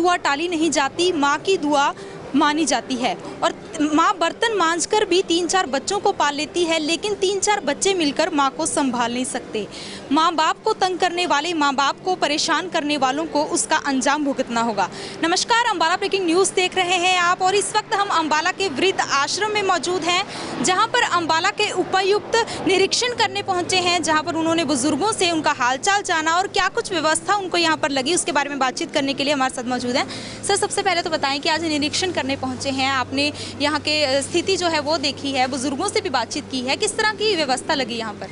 दुआ टाली नहीं जाती, माँ की दुआ मानी जाती है। और माँ बर्तन मांजकर भी 3-4 बच्चों को पाल लेती है, लेकिन 3-4 बच्चे मिलकर माँ को संभाल नहीं सकते। माँ बाप को तंग करने वाले, माँ बाप को परेशान करने वालों को उसका अंजाम भुगतना होगा। नमस्कार, अंबाला ब्रेकिंग न्यूज़ देख रहे हैं आप, और इस वक्त हम अंबाला के वृद्ध आश्रम में मौजूद हैं, जहाँ पर अंबाला के उपायुक्त निरीक्षण करने पहुँचे हैं, जहाँ पर उन्होंने बुजुर्गों से उनका हालचाल जाना और क्या कुछ व्यवस्था उनको यहाँ पर लगी उसके बारे में बातचीत करने के लिए हमारे साथ मौजूद हैं। सर, सबसे पहले तो बताएं कि आज निरीक्षण करने पहुँचे हैं, आपने यहाँ के स्थिति जो है वो देखी है, बुजुर्गों से भी बातचीत की है, किस तरह की व्यवस्था लगी यहाँ पर?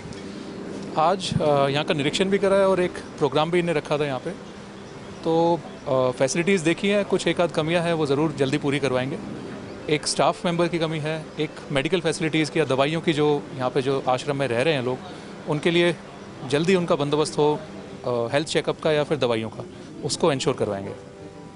आज यहाँ का निरीक्षण भी करा है और एक प्रोग्राम भी इन्हें रखा था यहाँ पे, तो फैसिलिटीज़ देखी हैं, कुछ एक आध कमियाँ हैं वो ज़रूर जल्दी पूरी करवाएंगे। एक स्टाफ मेंबर की कमी है, एक मेडिकल फैसिलिटीज़ की या दवाइयों की जो यहाँ पे जो आश्रम में रह रहे हैं लोग, उनके लिए जल्दी उनका बंदोबस्त हो, हेल्थ चेकअप का या फिर दवाइयों का, उसको इंश्योर करवाएंगे।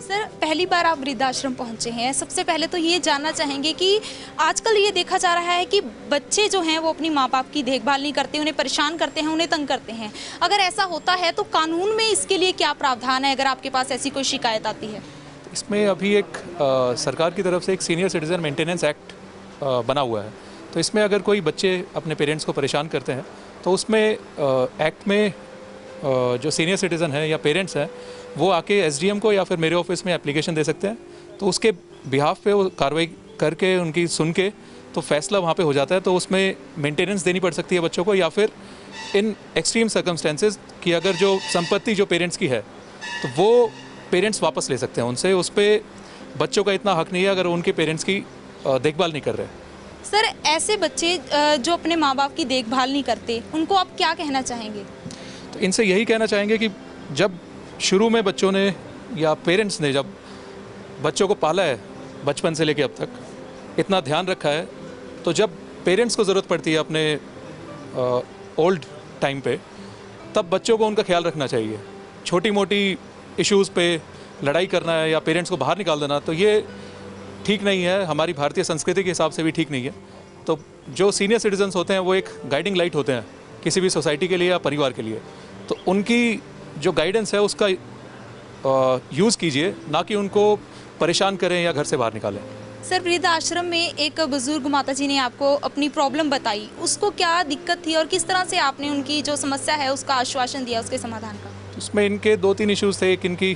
सर, पहली बार आप वृद्धाश्रम पहुंचे हैं, सबसे पहले तो ये जानना चाहेंगे कि आजकल ये देखा जा रहा है कि बच्चे जो हैं वो अपनी माँ बाप की देखभाल नहीं करते, उन्हें परेशान करते हैं, उन्हें तंग करते हैं। अगर ऐसा होता है तो कानून में इसके लिए क्या प्रावधान है, अगर आपके पास ऐसी कोई शिकायत आती है? इसमें अभी एक सरकार की तरफ से एक सीनियर सिटीज़न मेंटेनेंस एक्ट बना हुआ है, तो इसमें अगर कोई बच्चे अपने पेरेंट्स को परेशान करते हैं तो उसमें एक्ट में जो सीनियर सिटीज़न है या पेरेंट्स हैं वो आके एसडीएम को या फिर मेरे ऑफिस में एप्लीकेशन दे सकते हैं, तो उसके बिहाफ पे वो कार्रवाई करके उनकी सुन के तो फैसला वहाँ पे हो जाता है। तो उसमें मेंटेनेंस देनी पड़ सकती है बच्चों को, या फिर इन एक्सट्रीम सर्कमस्टेंसेस कि अगर जो संपत्ति जो पेरेंट्स की है तो वो पेरेंट्स वापस ले सकते हैं उनसे, उस पर बच्चों का इतना हक नहीं है अगर उनके पेरेंट्स की देखभाल नहीं कर रहे। सर, ऐसे बच्चे जो अपने माँ बाप की देखभाल नहीं करते, उनको आप क्या कहना चाहेंगे? तो इनसे यही कहना चाहेंगे कि जब शुरू में बच्चों ने या पेरेंट्स ने जब बच्चों को पाला है बचपन से लेकर अब तक, इतना ध्यान रखा है, तो जब पेरेंट्स को ज़रूरत पड़ती है अपने ओल्ड टाइम पे, तब बच्चों को उनका ख्याल रखना चाहिए। छोटी मोटी इश्यूज़ पे लड़ाई करना है या पेरेंट्स को बाहर निकाल देना, तो ये ठीक नहीं है, हमारी भारतीय संस्कृति के हिसाब से भी ठीक नहीं है। तो जो सीनियर सिटीजन्स होते हैं वो एक गाइडिंग लाइट होते हैं किसी भी सोसाइटी के लिए या परिवार के लिए, तो उनकी जो गाइडेंस है उसका यूज़ कीजिए, ना कि उनको परेशान करें या घर से बाहर निकालें। सर, वृद्ध आश्रम में एक बुजुर्ग माता जी ने आपको अपनी प्रॉब्लम बताई, उसको क्या दिक्कत थी और किस तरह से आपने उनकी जो समस्या है उसका आश्वासन दिया उसके समाधान का? उसमें इनके 2-3 इश्यूज़ थे। एक इनकी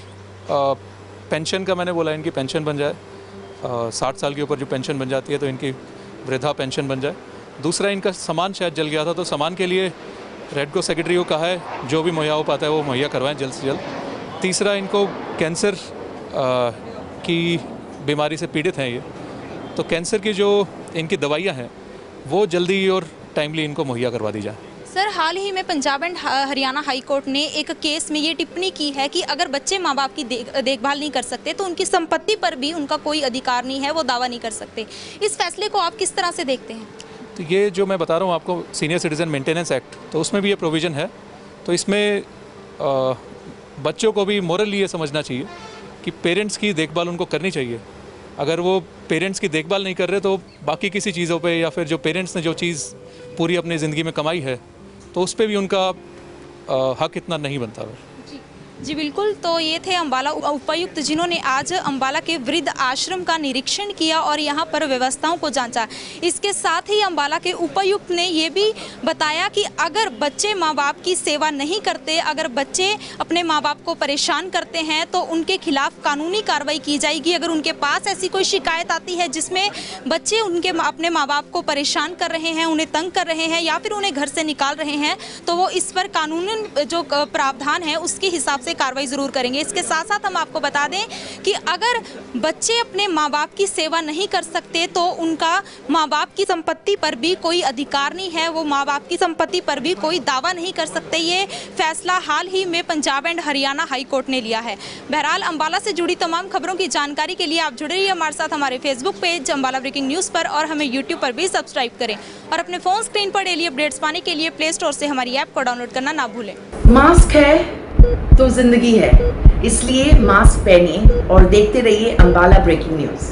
पेंशन का, मैंने बोला इनकी पेंशन बन जाए, 60 साल के ऊपर जो पेंशन बन जाती है तो इनकी वृद्धा पेंशन बन जाए। दूसरा, इनका सामान शायद जल गया था, तो सामान के लिए रेड क्रॉस सेक्रेटरी को कहा है जो भी मुहैया हो पाता है वो मुहैया करवाएं जल्द से जल्द। तीसरा, इनको कैंसर की बीमारी से पीड़ित हैं ये, तो कैंसर की जो इनकी दवाइयाँ हैं वो जल्दी और टाइमली इनको मुहैया करवा दी जाए। सर, हाल ही में Punjab and Haryana high court ने एक केस में ये टिप्पणी की है कि अगर बच्चे माँ बाप की देखभाल नहीं कर सकते तो उनकी संपत्ति पर भी उनका कोई अधिकार नहीं है, वो दावा नहीं कर सकते। इस फैसले को आप किस तरह से देखते हैं? तो ये जो मैं बता रहा हूँ आपको, सीनियर सिटीज़न मेंटेनेंस एक्ट, तो उसमें भी ये प्रोविज़न है। तो इसमें बच्चों को भी मोरली ये समझना चाहिए कि पेरेंट्स की देखभाल उनको करनी चाहिए। अगर वो पेरेंट्स की देखभाल नहीं कर रहे तो बाकी किसी चीज़ों पे या फिर जो पेरेंट्स ने जो चीज़ पूरी अपनी ज़िंदगी में कमाई है तो उस पर भी उनका हक इतना नहीं बनता है। जी बिल्कुल, तो ये थे अंबाला उपायुक्त जिन्होंने आज अंबाला के वृद्ध आश्रम का निरीक्षण किया और यहाँ पर व्यवस्थाओं को जांचा। इसके साथ ही अंबाला के उपायुक्त ने ये भी बताया कि अगर बच्चे माँ बाप की सेवा नहीं करते, अगर बच्चे अपने माँ बाप को परेशान करते हैं तो उनके खिलाफ कानूनी कार्रवाई की जाएगी। अगर उनके पास ऐसी कोई शिकायत आती है जिसमें बच्चे उनके अपने माँ बाप को परेशान कर रहे हैं, उन्हें तंग कर रहे हैं या फिर उन्हें घर से निकाल रहे हैं, तो वो इस पर कानूनन जो प्रावधान है उसके हिसाब से कार्रवाई जरूर करेंगे। इसके साथ साथ हम आपको बता दें कि अगर बच्चे अपने माँ बाप की सेवा नहीं कर सकते तो उनका माँ बाप की संपत्ति पर भी कोई अधिकार नहीं है, वो माँ बाप की संपत्ति पर भी कोई दावा नहीं कर सकते। ये फैसला हाल ही में Punjab and Haryana high court ने लिया है। बहरहाल, अंबाला से जुड़ी तमाम खबरों की जानकारी के लिए आप जुड़े रहिए हमारे साथ हमारे Facebook page Ambala breaking news पर, और हमें यूट्यूब पर भी सब्सक्राइब करें, और अपने फोन स्क्रीन पर डेली अपडेट्स पाने के लिए प्ले स्टोर से हमारी ऐप को डाउनलोड करना ना भूलें। मास्क है तो जिंदगी है, इसलिए मास्क पहनिए और देखते रहिए अंबाला ब्रेकिंग न्यूज़।